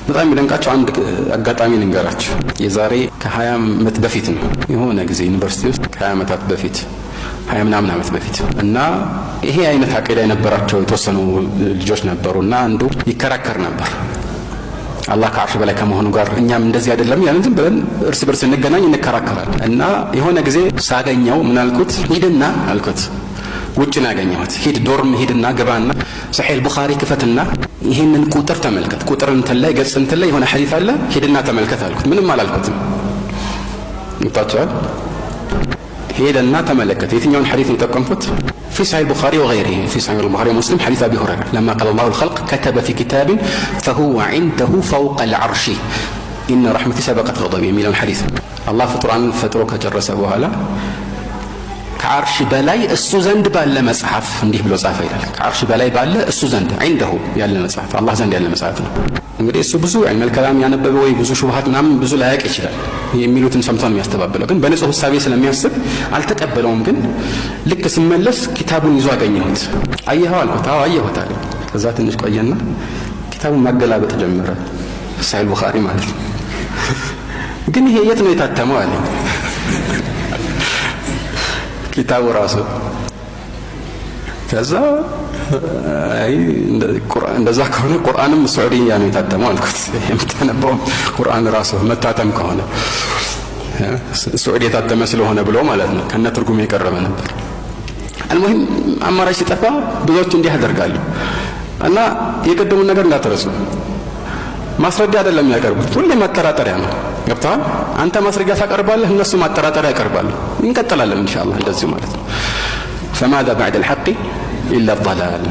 በጣም የሚደንቃቸው አንድ አጋጣሚ ልንገራችሁ። የዛሬ ከ20 ዓመት በፊት ነው የሆነ ጊዜ ዩኒቨርሲቲ ውስጥ ከ20 ዓመታት በፊት 20 ምናምን ዓመት በፊት እና ይሄ አይነት አቂዳ የነበራቸው የተወሰኑ ልጆች ነበሩና አንዱ ይከራከር ነበር አላህ ከአርሽ በላይ ከመሆኑ ጋር እኛም እንደዚህ አይደለም ያን ዝም ብለን እርስ በርስ እንገናኝ እንከራከራለን። እና የሆነ ጊዜ ሳገኘው ምን አልኩት፣ ሂድና አልኩት፣ ውጭ ነው ያገኘሁት፣ ሂድ ዶርም ሂድና ግባና ሰሒህ ቡኻሪ ክፈትና ይሄንን ቁጥር ተመልከት፣ ቁጥር እንትን ላይ ገጽ እንትን ላይ የሆነ ሐዲስ አለ ሂድና ተመልከት አልኩት። ምንም አላልኩትም። እንታቻል ሄደና ተመለከተ። የትኛውን ሐዲስ ነው የጠቀምኩት? في صحيح البخاري وغيره، في صحيح البخاري ومسلم حديث أبي هريرة لما قال الله الخلق كتب في كتاب فهو عنده فوق العرش إن رحمتي سبقت غضبي የሚለውን ሐዲስ አላህ ፍጡራን ፈጥሮ ከጨረሰ በኋላ ከአርሽ በላይ እሱ ዘንድ ባለ መጽሐፍ እንዲህ ብሎ ጻፈ ይላል። ከአርሽ በላይ ባለ እሱ ዘንድ عنده ያለ መጽሐፍ አላህ ዘንድ ያለ መጽሐፍ ነው። እንግዲህ እሱ ብዙ ዒልም ከላም ያነበበ ወይ ብዙ ሹብሃት ምናምን ብዙ ላያቅ ይችላል። የሚሉትን ሰምቶ ነው የሚያስተባብለው። ግን በንጹህ ሐሳቤ ስለሚያስብ አልተቀበለውም። ግን ልክ ስመለስ ኪታቡን ይዞ አገኘሁት። አየኸው አልኩት። አዎ አየሁት አለ። ከዛ ትንሽ ቆየና ኪታቡን ማገላበጥ ጀመረ። ሰሒህ ቡኻሪ ማለት ነው። ግን ይሄ የት ነው የታተመው አለ። ኪታቡ ራሱ ከዛ እንደዛ ከሆነ ቁርአንም ሱዑዲያ ነው የታተመው አልኩት። የምታነበው ቁርአን ራሱ መታተም ከሆነ ሱዑዲ የታተመ ስለሆነ ብሎ ማለት ነው። ከነ ትርጉም የቀረበ ነበር። አልሙሂም አማራጭ ሲጠፋ ብዙዎች እንዲህ ያደርጋሉ። እና የቀደሙን ነገር እንዳትረሱ። ማስረጃ አይደለም ያቀርቡት፣ ሁሌ ማጠራጠሪያ ነው። ገብተዋል? አንተ ማስረጃ ታቀርባለህ፣ እነሱ ማጠራጠሪያ ያቀርባሉ። እንቀጥላለን ኢንሻአላህ እንደዚህ ማለት ነው። فماذا بعد الحق إلا الضلال